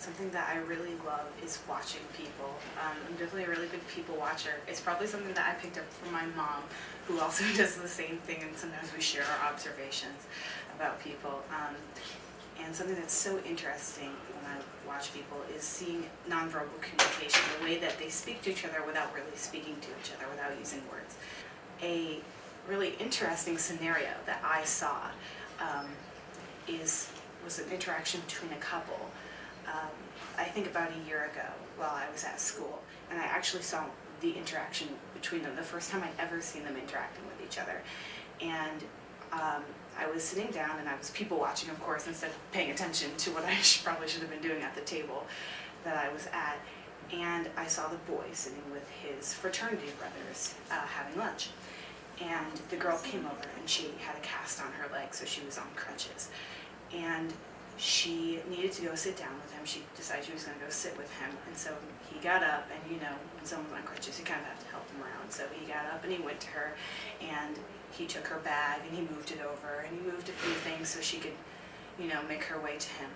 Something that I really love is watching people. I'm definitely a really big people watcher. It's probably something that I picked up from my mom, who also does the same thing, and sometimes we share our observations about people. And something that's so interesting when I watch people is seeing nonverbal communication, the way that they speak to each other without really speaking to each other, without using words. A really interesting scenario that I saw was an interaction between a couple. I think about a year ago while I was at school, and I actually saw the interaction between them, the first time I'd ever seen them interacting with each other. And I was sitting down and I was people watching, of course, instead of paying attention to what I probably should have been doing at the table that I was at. And I saw the boy sitting with his fraternity brothers having lunch. And the girl came over and she had a cast on her leg, so she was on crutches. And she needed to go sit down with him. She decided she was going to go sit with him. And so he got up, and you know, when someone's on crutches, you kind of have to help them around. So he got up and he went to her, and he took her bag and he moved it over, and he moved a few things so she could, you know, make her way to him.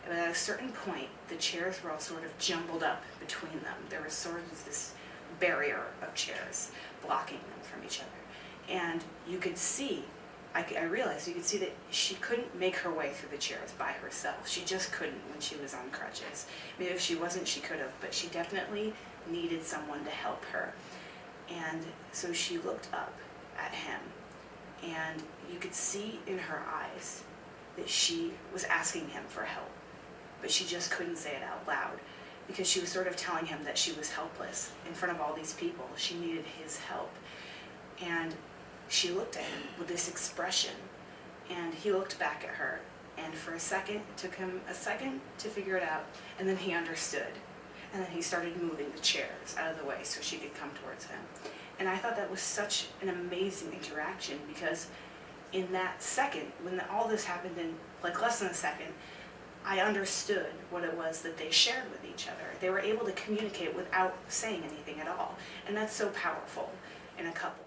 But at a certain point, the chairs were all sort of jumbled up between them. There was sort of this barrier of chairs blocking them from each other. And you could see, I realized you could see that she couldn't make her way through the chairs by herself. She just couldn't when she was on crutches. Maybe if she wasn't, she could have, but she definitely needed someone to help her. And so she looked up at him, and you could see in her eyes that she was asking him for help, but she just couldn't say it out loud because she was sort of telling him that she was helpless in front of all these people. She needed his help. And she looked at him with this expression, and he looked back at her, and for a second, it took him a second to figure it out, and then he understood. And then he started moving the chairs out of the way so she could come towards him. And I thought that was such an amazing interaction, because in that second, when all this happened in like less than a second, I understood what it was that they shared with each other. They were able to communicate without saying anything at all. And that's so powerful in a couple.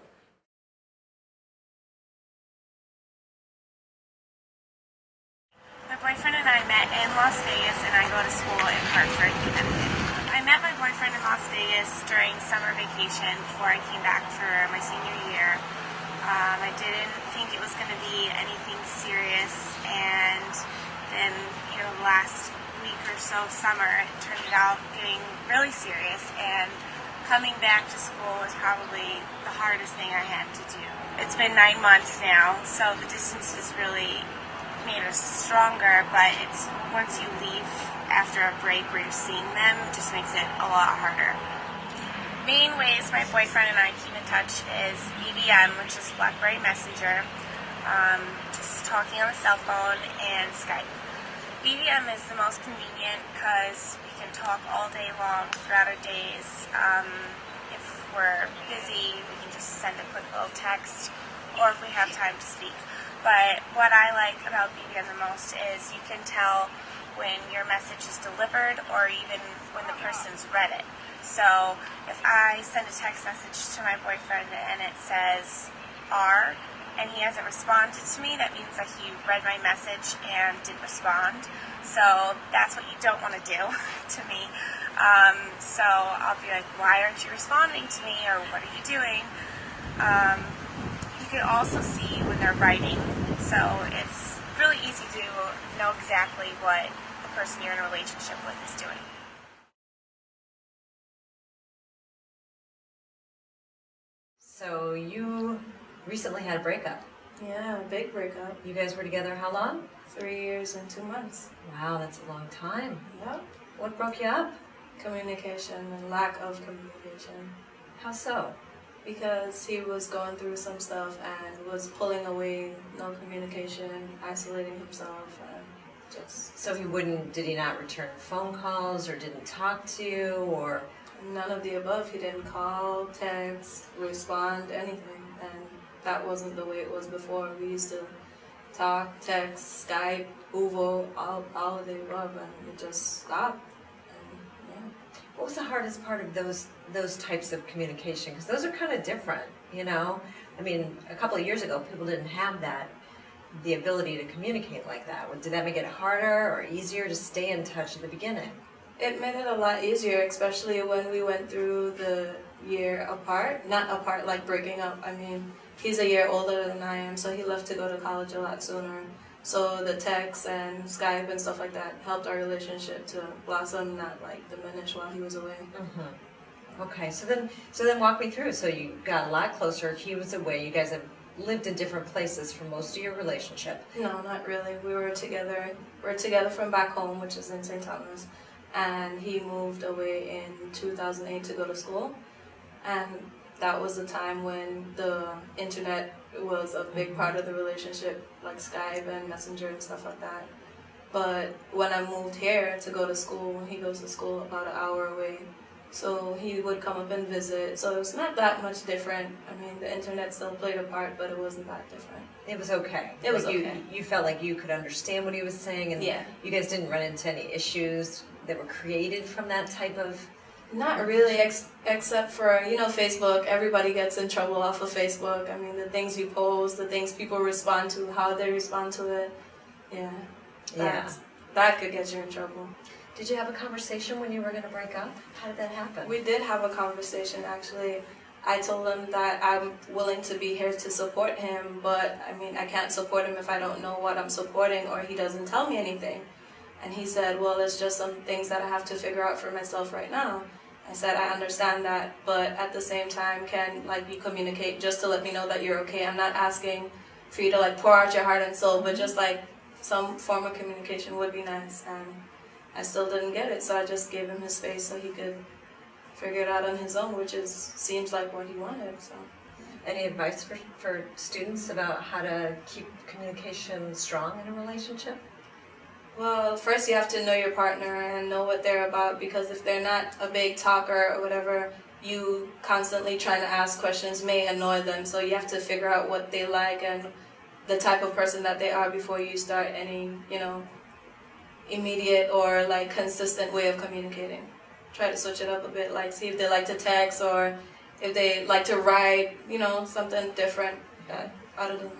My boyfriend and I met in Las Vegas, and I go to school in Hartford, Connecticut. I met my boyfriend in Las Vegas during summer vacation before I came back for my senior year. I didn't think it was going to be anything serious, and then, you know, the last week or so summer, it turned out getting really serious, and coming back to school was probably the hardest thing I had to do. It's been 9 months now, so the distance has really made us stronger, but it's once you leave after a break where you're seeing them, it just makes it a lot harder. Main ways my boyfriend and I keep in touch is BBM, which is BlackBerry Messenger, just talking on the cell phone, and Skype. BBM is the most convenient because we can talk all day long throughout our days. If we're busy, we can just send a quick little text, or if we have time to speak. But what I like about BBM the most is you can tell when your message is delivered or even when the person's read it. So if I send a text message to my boyfriend and it says R and he hasn't responded to me, that means that he read my message and didn't respond. So that's what you don't want to do to me. So I'll be like, why aren't you responding to me, or what are you doing? You can also see when they're writing, so it's really easy to know exactly what the person you're in a relationship with is doing. So you recently had a breakup. Yeah, a big breakup. You guys were together how long? 3 years and 2 months. Wow, that's a long time. Yep. What broke you up? Communication and lack of communication. How so? Because he was going through some stuff and was pulling away, no communication, isolating himself, and just... So did he not return phone calls, or didn't talk to you, or? None of the above. He didn't call, text, respond, anything. And that wasn't the way it was before. We used to talk, text, Skype, Uvo, all of the above, and it just stopped. What was the hardest part of those types of communication? Because those are kind of different, you know? I mean, a couple of years ago, people didn't have the ability to communicate like that. Did that make it harder or easier to stay in touch at the beginning? It made it a lot easier, especially when we went through the year apart. Not apart like breaking up. I mean, he's a year older than I am, so he left to go to college a lot sooner. So the texts and Skype and stuff like that helped our relationship to blossom, not like diminish while he was away. Mm-hmm. Okay, so then walk me through. So you got a lot closer. He was away. You guys have lived in different places for most of your relationship. No, not really. We were together. We're together from back home, which is in St. Thomas. And he moved away in 2008 to go to school. And that was the time when the internet was a big part of the relationship, like Skype and Messenger and stuff like that. But when I moved here to go to school, he goes to school about an hour away. So he would come up and visit. So it's not that much different. I mean, the internet still played a part, but it wasn't that different. It was okay. It was Like okay. You felt like you could understand what he was saying, and Yeah. you guys didn't run into any issues that were created from that type of. Not really, except for, Facebook. Everybody gets in trouble off of Facebook. I mean, the things you post, the things people respond to, how they respond to it. Yeah. That could get you in trouble. Did you have a conversation when you were going to break up? How did that happen? We did have a conversation, actually. I told him that I'm willing to be here to support him, but, I mean, I can't support him if I don't know what I'm supporting or he doesn't tell me anything. And he said, well, it's just some things that I have to figure out for myself right now. I said, I understand that, but at the same time, can you communicate just to let me know that you're okay? I'm not asking for you to pour out your heart and soul, but just some form of communication would be nice. And I still didn't get it, so I just gave him his space so he could figure it out on his own, which seems like what he wanted. So, Any advice for students about how to keep communication strong in a relationship? well, first you have to know your partner and know what they're about, because if they're not a big talker or whatever, you constantly trying to ask questions may annoy them. So you have to figure out what they like and the type of person that they are before you start any, immediate or consistent way of communicating. Try to switch it up a bit, see if they like to text or if they like to write, something different other than